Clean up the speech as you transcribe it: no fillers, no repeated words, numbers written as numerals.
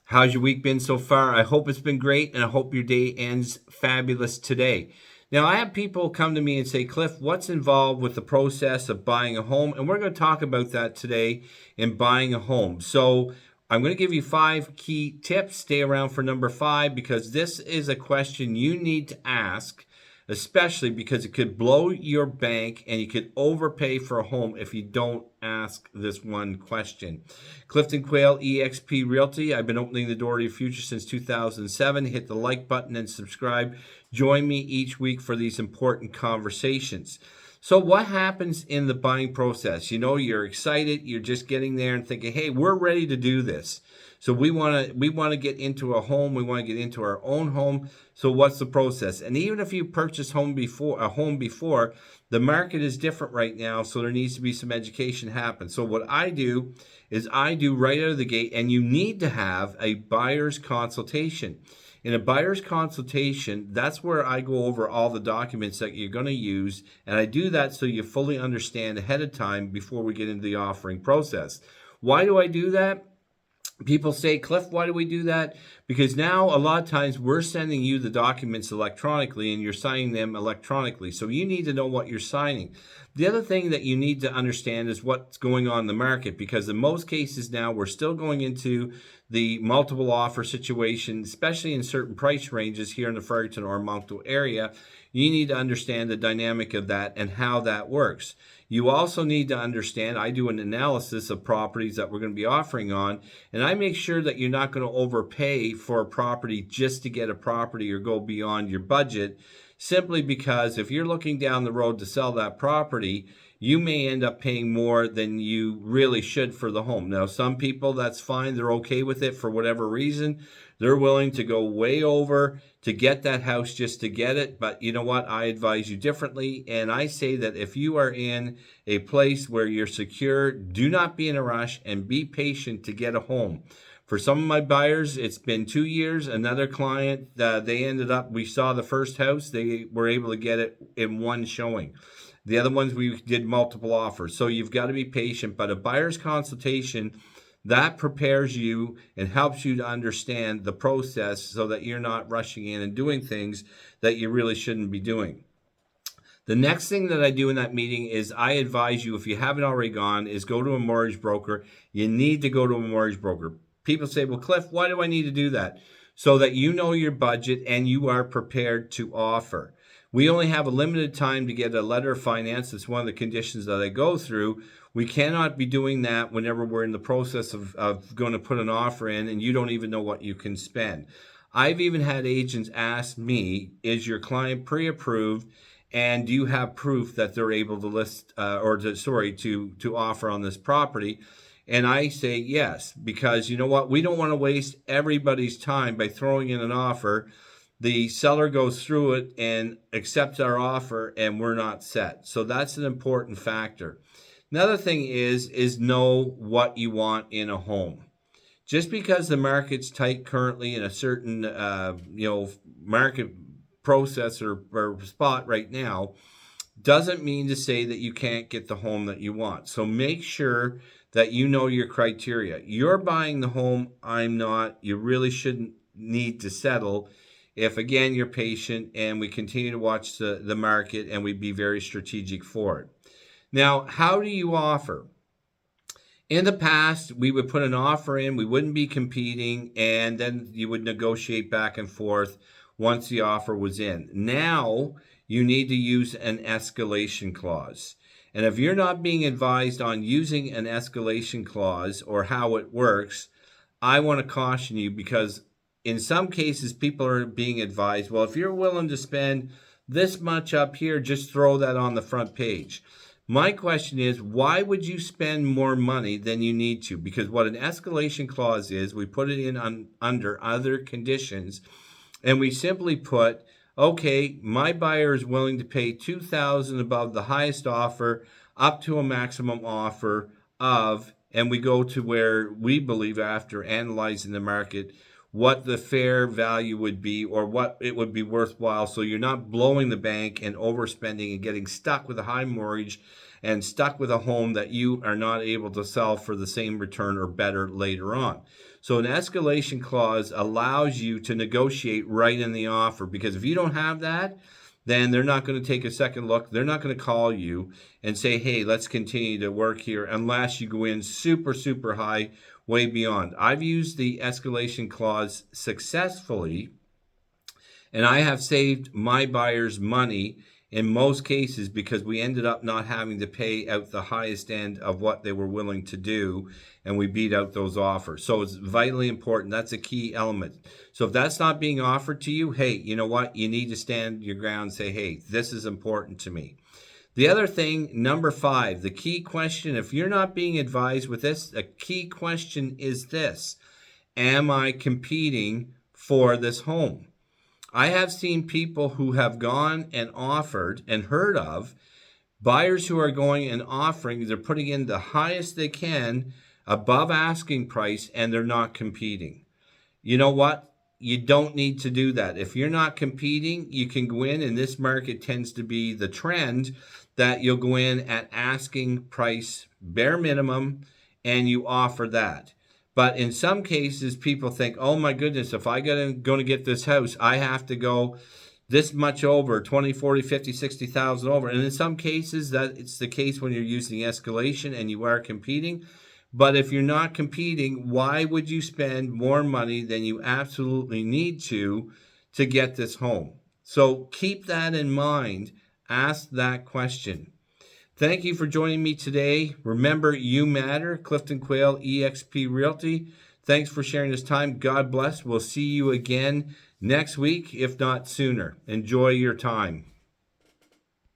How's your week been so far? I hope it's been great, and I hope your day ends fabulous today. Now, I have people come to me and say, Cliff, what's involved with the process of buying a home? And we're going to talk about that today in buying a home. So, I'm going to give you 5 key tips. Stay around for number 5 because this is a question you need to ask, especially because it could blow your bank and you could overpay for a home if you don't ask this one question. Clifton Quayle, eXp Realty. I've been opening the door to your future since 2007. Hit the like button and subscribe. Join me each week for these important conversations. So what happens in the buying process? You know, you're excited, you're just getting there and thinking, hey, we're ready to do this. So we want to get into a home, we want to get into our own home. So what's the process? And even if you purchased a home before, the market is different right now, so there needs to be some education happen. So what I do is I do right out of the gate, and you need to have a buyer's consultation. In a buyer's consultation, that's where I go over all the documents that you're going to use, and I do that so you fully understand ahead of time before we get into the offering process. Why do I do that? People say, Cliff, why do we do that? Because now a lot of times we're sending you the documents electronically and you're signing them electronically. So you need to know what you're signing. The other thing that you need to understand is what's going on in the market, because in most cases now we're still going into the multiple offer situation, especially in certain price ranges here in the Fredericton or Moncton area. You need to understand the dynamic of that and how that works. You also need to understand, I do an analysis of properties that we're going to be offering on, and I make sure that you're not going to overpay for a property just to get a property or go beyond your budget, simply because if you're looking down the road to sell that property, you may end up paying more than you really should for the home. Now, some people, that's fine. They're okay with it for whatever reason. They're willing to go way over to get that house just to get it. But you know what? I advise you differently. And I say that if you are in a place where you're secure, do not be in a rush and be patient to get a home. For some of my buyers, it's been 2 years. Another client, we saw the first house, they were able to get it in one showing. The other ones, we did multiple offers. So you've got to be patient. But a buyer's consultation, that prepares you and helps you to understand the process so that you're not rushing in and doing things that you really shouldn't be doing. The next thing that I do in that meeting is I advise you, if you haven't already gone, is go to a mortgage broker. You need to go to a mortgage broker. People say, well, Cliff, why do I need to do that? So that you know your budget and you are prepared to offer. We only have a limited time to get a letter of finance. It's one of the conditions that I go through. We cannot be doing that whenever we're in the process of going to put an offer in and you don't even know what you can spend. I've even had agents ask me, is your client pre-approved and do you have proof that they're able to to offer on this property? And I say yes, because you know what? We don't want to waste everybody's time by throwing in an offer. The seller goes through it and accepts our offer and we're not set. So that's an important factor. Another thing is know what you want in a home. Just because the market's tight currently in a certain market process or spot right now doesn't mean to say that you can't get the home that you want. So make sure that you know your criteria. You're buying the home, I'm not. You really shouldn't need to settle if, again, you're patient and we continue to watch the market and we be very strategic for it. Now, how do you offer? In the past, we would put an offer in, we wouldn't be competing, and then you would negotiate back and forth once the offer was in. Now, you need to use an escalation clause. And if you're not being advised on using an escalation clause or how it works, I want to caution you, because in some cases, people are being advised, well, if you're willing to spend this much up here, just throw that on the front page. My question is, why would you spend more money than you need to? Because what an escalation clause is, we put it in under other conditions, and we simply put, okay, my buyer is willing to pay $2,000 above the highest offer up to a maximum offer of, and we go to where we believe, after analyzing the market, what the fair value would be or what it would be worthwhile, so you're not blowing the bank and overspending and getting stuck with a high mortgage and stuck with a home that you are not able to sell for the same return or better later on. So an escalation clause allows you to negotiate right in the offer, because if you don't have that, then they're not going to take a second look. They're not going to call you and say, hey, let's continue to work here, unless you go in super, super high, way beyond. I've used the escalation clause successfully, and I have saved my buyers money in most cases, because we ended up not having to pay out the highest end of what they were willing to do, and we beat out those offers. So it's vitally important. That's a key element. So if that's not being offered to you, hey, you know what? You need to stand your ground and say, hey, this is important to me. The other thing, number 5, the key question, if you're not being advised with this, a key question is this: am I competing for this home? I have seen people who have gone and offered and heard of buyers who are going and offering, they're putting in the highest they can above asking price, and they're not competing. You know what? You don't need to do that. If you're not competing, you can go in, and this market tends to be the trend that you'll go in at asking price, bare minimum, and you offer that. But in some cases, people think, oh my goodness, if I going to get this house, I have to go this much over, 20, 40, 50, 60,000 over. And in some cases, that it's the case when you're using escalation and you are competing. But if you're not competing, why would you spend more money than you absolutely need to get this home? So keep that in mind. Ask that question. Thank you for joining me today. Remember, you matter. Clifton Quayle, eXp Realty. Thanks for sharing this time. God bless. We'll see you again next week, if not sooner. Enjoy your time.